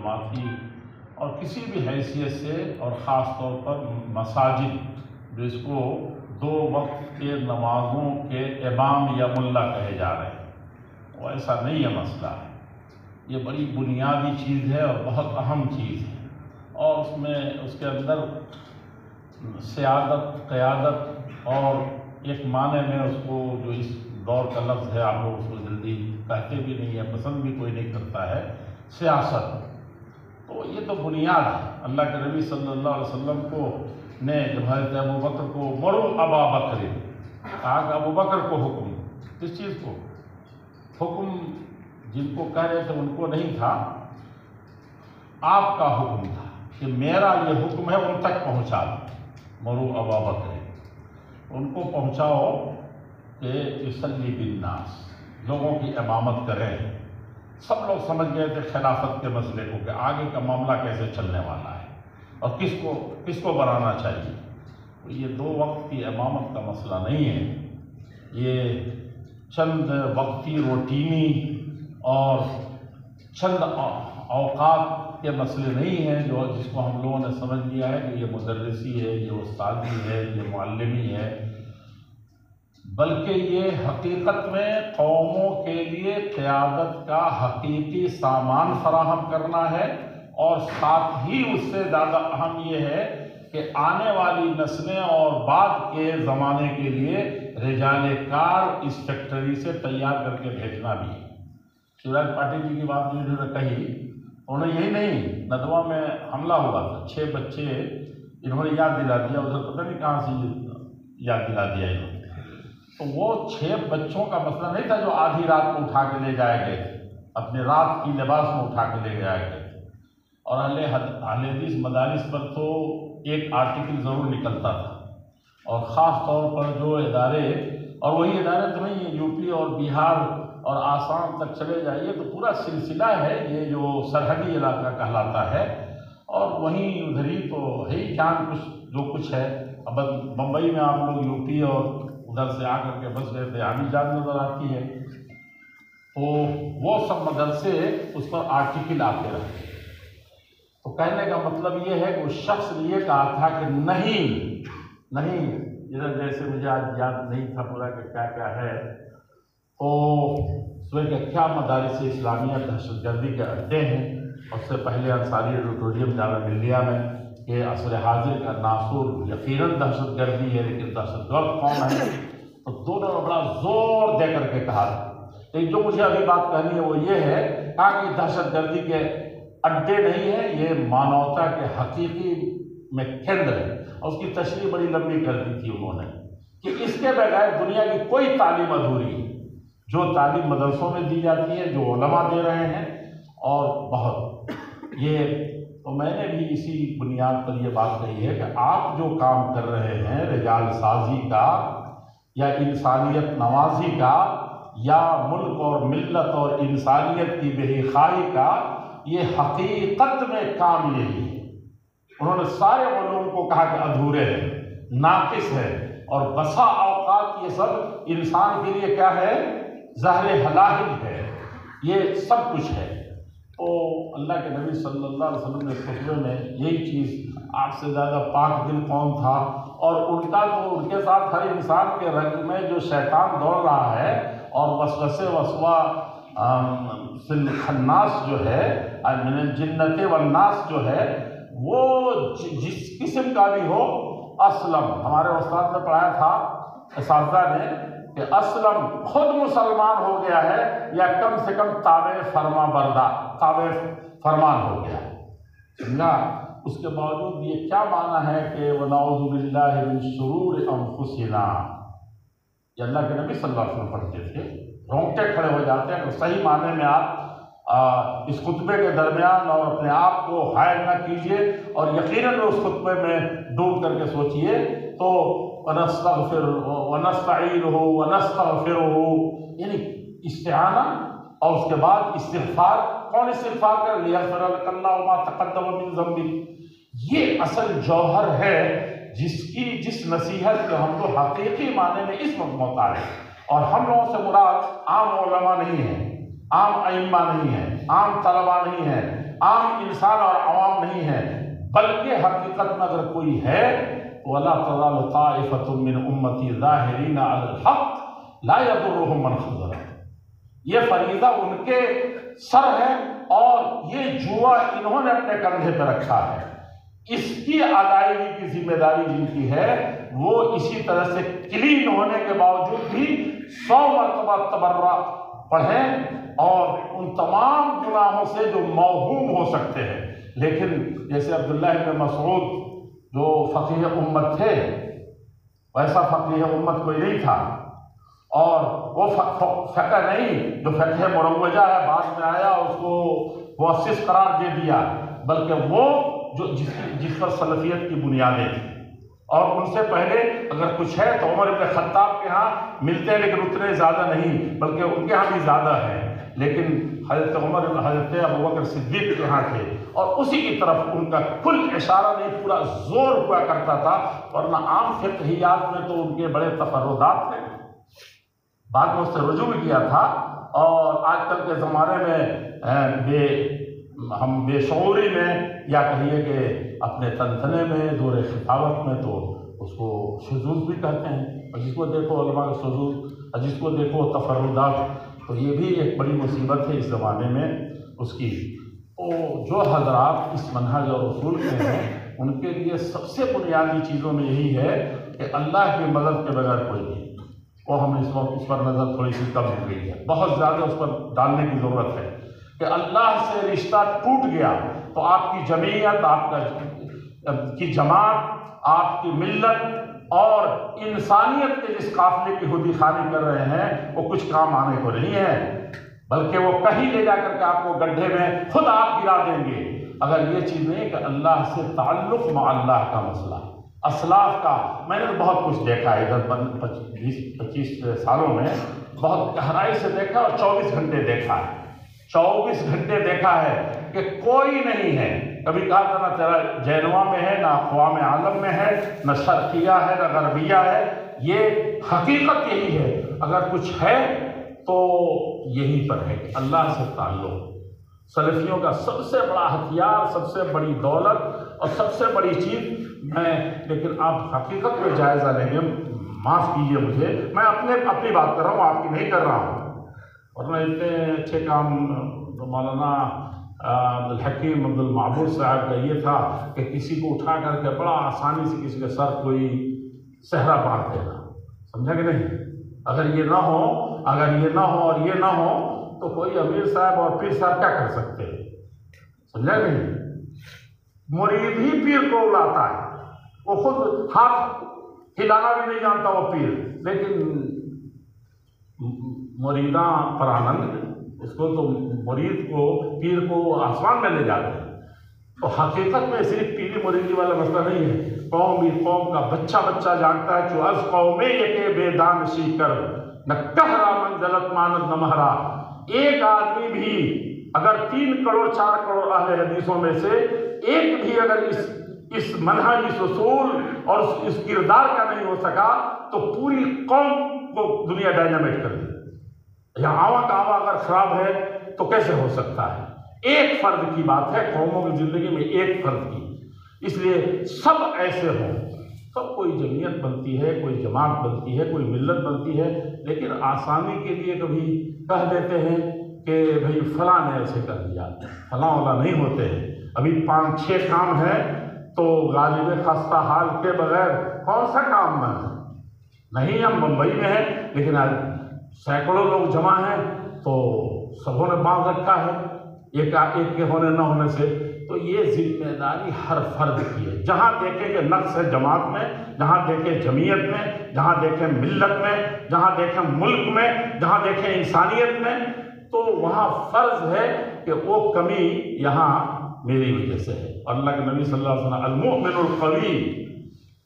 جماعتی اور کسی بھی حیثیت سے، اور خاص طور پر مساجد جو اس کو 2 وقت کے نمازوں کے امام یا ملا کہے جا رہے ہیں، وہ ایسا نہیں ہے مسئلہ۔ یہ بڑی بنیادی چیز ہے اور بہت اہم چیز ہے، اور اس کے اندر سیادت، قیادت، اور ایک معنی میں اس کو جو اس دور کا لفظ ہے، آپ لوگ اس کو جلدی کہتے بھی نہیں ہیں، پسند بھی کوئی نہیں کرتا ہے، سیاست۔ تو یہ تو بنیاد ہے۔ اللہ کے نبی صلی اللہ علیہ وسلم کو نے جب حضرت ابوبکر کو مروا ابا بکر کہا کہ ابو بکر کو حکم، کس چیز کو حکم؟ جن کو کہہ رہے تھے ان کو نہیں تھا، آپ کا حکم تھا کہ میرا یہ حکم ہے ان تک پہنچا دو۔ مروا ابا بکر، ان کو پہنچاؤ کہ یصلی بالناس، لوگوں کی امامت کریں۔ سب لوگ سمجھ گئے تھے خلافت کے مسئلے کو کہ آگے کا معاملہ کیسے چلنے والا ہے اور کس کو بنانا چاہیے۔ تو یہ 2 وقت کی امامت کا مسئلہ نہیں ہے، یہ چند وقتی روٹینی اور چند اوقات کے مسئلے نہیں ہیں جس کو ہم لوگوں نے سمجھ لیا ہے کہ یہ مدرسی ہے، یہ استادی ہے، یہ معلمی ہے، بلکہ یہ حقیقت میں قوموں کے لیے قیادت کا حقیقی سامان فراہم کرنا ہے، اور ساتھ ہی اس سے زیادہ اہم یہ ہے کہ آنے والی نسلیں اور بعد کے زمانے کے لیے رجال کار اس فیکٹری سے تیار کر کے بھیجنا بھی ہے۔ شیوراج پاٹل جی کی بات جو انہوں نے کہی، انہوں نے یہی نہیں، ندوہ میں حملہ ہوا تھا، 6 بچے انہوں نے یاد دلا دیا، ادھر پتہ نہیں کہاں سے یاد دلا دیا انہوں نے۔ تو وہ 6 بچوں کا مسئلہ نہیں تھا جو آدھی رات کو اٹھا کے لے جائے گئے تھے، اپنے رات کی لباس میں اٹھا کے لے جائے گئے تھے، اور اہل حدیث مدارس پر تو ایک آرٹیکل ضرور نکلتا تھا، اور خاص طور پر جو ادارے، اور وہی ادارے تو نہیں، یو پی اور بہار اور آسام تک چلے جائیے تو پورا سلسلہ ہے یہ جو سرحدی علاقہ کہلاتا ہے، اور وہیں ادھر ہی تو ہے ہی جان کچھ جو کچھ ہے۔ اب بمبئی میں آپ لوگ یو پی اور ادھر سے آ کر کے بس گئے تھے، عامی جان نظر آتی ہے، تو وہ سب مدرسے اس پر آرٹیکل آتے رہتے۔ تو کہنے کا مطلب یہ ہے کہ اس شخص نے یہ کہا تھا کہ نہیں، ادھر جیسے مجھے آج یاد نہیں تھا پورا کہ کیا کیا ہے، تو کہ کیا مدارس اسلامیہ دہشت گردی کے اڈے ہیں، اور اس سے پہلے انصاری آڈیٹوریم جامعہ ملیہ میں کہ عصر حاضر کا ناصر یقیناً دہشت گردی ہے، لیکن دہشت گرد کون ہے؟ تو دونوں نے بڑا زور دے کر کے کہا تھا۔ لیکن جو مجھے ابھی بات کرنی ہے وہ یہ ہے کہ دہشت گردی کے اڈے نہیں ہے، یہ مانوتا کے حقیقی میں کیندر ہے، اور اس کی تشریح بڑی لمبی کر دی تھی انہوں نے کہ اس کے بغیر دنیا کی کوئی تعلیم ادھوری ہے۔ جو تعلیم مدرسوں میں دی جاتی ہے، جو علماء دے رہے ہیں، اور بہت یہ تو میں نے بھی اسی بنیاد پر یہ بات کہی ہے کہ آپ جو کام کر رہے ہیں رجال سازی کا یا انسانیت نوازی کا یا ملک اور ملت اور انسانیت کی بے خواہی کا، یہ حقیقت میں کام یہی ہے۔ انہوں نے سارے علوم کو کہا کہ ادھورے ہیں، ناقص ہے، اور بسا اوقات یہ سب انسان کے لیے کیا ہے؟ زہر حلاہل ہے، یہ سب کچھ ہے۔ تو اللہ کے نبی صلی اللہ علیہ وسلم نے خطبے میں یہی چیز، آپ سے زیادہ پاک دل کون تھا، اور ان کا تو ان کے ساتھ ہر انسان کے رنگ میں جو شیطان دوڑ رہا ہے، اور وسوسے وسوا فی الخناس جو ہے، من الجنۃ والناس جو ہے، وہ جس قسم کا بھی ہو، اسلم، ہمارے استاد نے پڑھایا تھا اساتذہ نے کہ اسلم خود مسلمان ہو گیا ہے، یا کم سے کم تابع فرما بردار، تابع فرمان ہو گیا ہے، سمجھا؟ اس کے باوجود یہ کیا معنی ہے کہ وَنَعُوذُ بِاللَّهِ مِن شُرُورِ أَنفُسِنَا، یہ اللہ کے نبی صلی اللہ علیہ وسلم پڑھتے تھے، رونگٹے کھڑے ہو جاتے ہیں۔ تو صحیح معنی میں آپ اس خطبے کے درمیان اور اپنے آپ کو حائل نہ کیجیے، اور یقیناً اس خطبے میں ڈوب کر کے سوچئے تو وَنَسْتَغْفِرُهُ وَنَسْتَعِينُهُ وَنَسْتَغْفِرُهُ، یعنی استعانہ، اور اس کے بعد استغفار۔ کون استغفار کر؟ لِيَغْفِرَ لَكَ اللَّهُ مَا تَقَدَّمَ مِن ذَنبِكَ، یہ اصل جوہر ہے جس نصیحت کے ہم تو حقیقی معنی میں اس وقت محتاج ہیں۔ اور ہم لوگوں سے مراد عام علماء نہیں ہیں، عام ائمہ نہیں ہیں، عام طلباء نہیں ہیں، عام انسان اور عوام نہیں ہے، بلکہ حقیقت میں اگر کوئی ہے تو وَلَا تَزَالُ طَائِفَةٌ مِّنْ أُمَّتِي ظَاهِرِينَ عَلَى الْحَقِّ لَا يَضُرُّهُم مَّنْ خَذَلَهُم۔ یہ فریضہ ان کے سر ہے اور یہ جوا انہوں نے اپنے کندھے پہ رکھا ہے، اس کی ادائیگی کی ذمہ داری جن کی ہے وہ اسی طرح سے کلین ہونے کے باوجود بھی 100 مرتبہ تبرہ پڑھیں اور ان تمام گناہوں سے جو موہوم ہو سکتے ہیں۔ لیکن جیسے عبداللہ بن مسعود جو فقیہ امت تھے، ویسا فقیہ امت کوئی نہیں تھا، اور وہ فقہ نہیں جو فقہ مروجہ ہے بعد میں آیا اس کو مؤسس قرار دے دیا، بلکہ وہ جو جس پر سلفیت کی بنیادیں تھیں۔ اور ان سے پہلے اگر کچھ ہے تو عمر بن خطاب کے ہاں ملتے ہیں لیکن اتنے زیادہ نہیں، بلکہ ان کے ہاں بھی زیادہ ہیں، لیکن حضرت عمر حضرت ابوبکر صدیق کے ہاں تھے، اور اسی کی طرف ان کا کل اشارہ نہیں پورا زور ہوا کرتا تھا، ورنہ عام فقہیات میں تو ان کے بڑے تفردات تھے، بعد میں اس سے رجوع بھی کیا تھا۔ اور آج کل کے زمانے میں ہم بے شعوری میں یا کہیے کہ اپنے تنتنے میں زور خطابت میں تو اس کو شذوذ بھی کہتے ہیں، اور جس کو دیکھو علماء کا شذوذ، اور جس کو دیکھو تفردات، تو یہ بھی ایک بڑی مصیبت ہے اس زمانے میں اس کی۔ تو جو حضرات اس منہج اور اصول کے ہیں ان کے لیے سب سے بنیادی چیزوں میں یہی ہے کہ اللہ کی مدد کے بغیر کوئی نہیں، وہ ہم اس وقت اس پر نظر تھوڑی سی کم ہو گئی ہے، بہت زیادہ اس پر ڈالنے کی ضرورت ہے کہ اللہ سے رشتہ ٹوٹ گیا تو آپ کی جمعیت، آپ کی جماعت، آپ کی ملت اور انسانیت کے جس قافلے کی خودی خانی کر رہے ہیں وہ کچھ کام آنے کو نہیں ہے، بلکہ وہ کہیں لے جا کر کے آپ کو گڈھے میں خود آپ گرا دیں گے اگر یہ چیز نہیں کہ اللہ سے تعلق مع اللہ کا مسئلہ، اسلاف کا۔ میں نے بہت کچھ دیکھا ہے ادھر 20-25 سالوں میں، بہت گہرائی سے دیکھا اور 24 گھنٹے دیکھا ہے، 24 گھنٹے دیکھا ہے کہ کوئی نہیں ہے، کبھی کہا تھا نہ تیرا جینوا میں ہے، نہ اقوام عالم میں ہے، نہ شرقیہ ہے، نہ غربیہ ہے، یہ حقیقت یہی ہے، اگر کچھ ہے تو یہیں پر ہے کہ اللہ سے تعلق۔ سلفیوں کا سب سے بڑا ہتھیار، سب سے بڑی دولت اور سب سے بڑی چیز لیکن آپ حقیقت میں جائزہ لیں گے، معاف کیجیے مجھے، میں اپنی بات کر رہا ہوں، آپ کی نہیں کر رہا ہوں، ورنہ اتنے اچھے کام مولانا عبدالحکیم عبدالمعبود صاحب کا یہ تھا کہ کسی کو اٹھا کر کے بڑا آسانی سے کسی کے سر کوئی صحرا باندھ دینا، سمجھا کہ نہیں؟ اگر یہ نہ ہو اور یہ نہ ہو تو کوئی امیر صاحب اور پیر صاحب کیا کر سکتے ہیں، سمجھا نہیں؟ مرید ہی پیر کو اڑاتا ہے، وہ خود ہاتھ ہلانا بھی نہیں جانتا وہ پیر، لیکن مریداں پر آنند، اس کو تو مرید کو پیر کو آسمان میں لے جاتے ہیں۔ تو حقیقت میں صرف پیری مریدی والا مسئلہ نہیں ہے، قوم کا بچہ جانتا ہے جو از قوم یہ بے دانشی کر نہ کہرا منزلت ماند نہ مہرا۔ ایک آدمی بھی اگر 3 کروڑ 4 کروڑ اہل حدیثوں میں سے ایک بھی اگر اس منہج، اس اصول اور اس کردار کا نہیں ہو سکا تو پوری قوم کو دنیا ڈائنامیٹ کر دی۔ یا آوا کا آوا اگر خراب ہے تو کیسے ہو سکتا ہے؟ ایک فرد کی بات ہے، قوموں کی زندگی میں ایک فرد کی، اس لیے سب ایسے ہوں، سب کوئی جمعیت بنتی ہے، کوئی جماعت بنتی ہے، کوئی ملت بنتی ہے، لیکن آسانی کے لیے کبھی کہہ دیتے ہیں کہ بھئی فلاں نے ایسے کر دیا، فلاں والا نہیں ہوتے ہیں۔ ابھی 5-6 کام ہے تو غالب خستہ حال کے بغیر کون سا کام بنا؟ نہیں، ہم ممبئی میں ہیں لیکن آج سینکڑوں لوگ جمع ہیں تو سبوں نے باندھ رکھا ہے ایک کے ہونے نہ ہونے سے۔ تو یہ ذمہ داری ہر فرد کی ہے، جہاں دیکھیں کہ نقص ہے جماعت میں، جہاں دیکھیں جمعیت میں، جہاں دیکھیں ملت میں، جہاں دیکھیں ملک میں، جہاں دیکھیں انسانیت میں، تو وہاں فرض ہے کہ وہ کمی یہاں میری وجہ سے ہے۔ اللہ کے نبی صلی اللہ علیہ وسلم المؤمن القوی،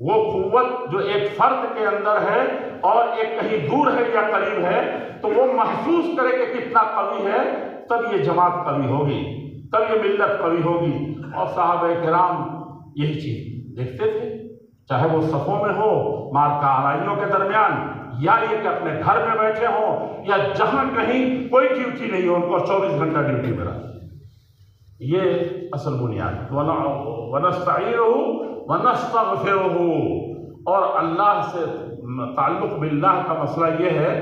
وہ قوت جو ایک فرد کے اندر ہے اور ایک کہیں دور ہے یا قریب ہے، تو وہ محسوس کرے کہ کتنا قوی ہے، تب یہ جماعت قوی ہوگی، تب یہ ملت قوی ہوگی۔ اور صحابہ کرام یہی چیز دیکھتے تھے، چاہے وہ صفوں میں ہو، مارکا آرائیوں کے درمیان، یا یہ کہ اپنے گھر میں بیٹھے ہوں، یا جہاں کہیں کوئی ڈیوٹی نہیں ہو، ان کو 24 گھنٹہ ڈیوٹی میں رہا۔ یہ اصل بنیاد وَنَسْتَعِينُهُ وَنَسْتَغْفِرُهُ، اور اللہ سے تعلق باللہ کا مسئلہ یہ ہے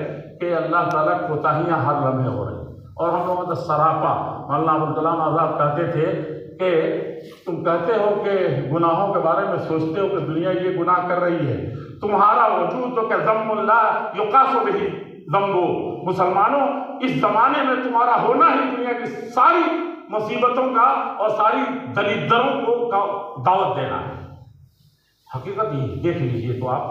کہ اللہ تعالیٰ کوتاہیاں ہر لمحے ہو رہی ہیں، اور ہم لوگوں کا سراپا مولانا ابوالکلام آزاد کہتے تھے کہ تم کہتے ہو کہ گناہوں کے بارے میں سوچتے ہو کہ دنیا یہ گناہ کر رہی ہے، تمہارا وجود تو کہ ذم اللہ یقاس بہ ذنبو، مسلمانوں اس زمانے میں تمہارا ہونا ہی دنیا کی ساری مصیبتوں کا اور ساری دلیدروں کو دعوت دینا ہے۔ حقیقت یہ دیکھ لیجئے تو آپ،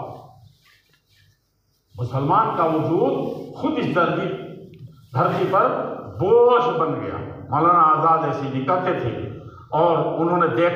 مسلمان کا وجود خود اس دھرتی پر بوجھ بن گیا۔ مولانا آزاد ایسے ہی کہتے تھے، اور انہوں نے دیکھا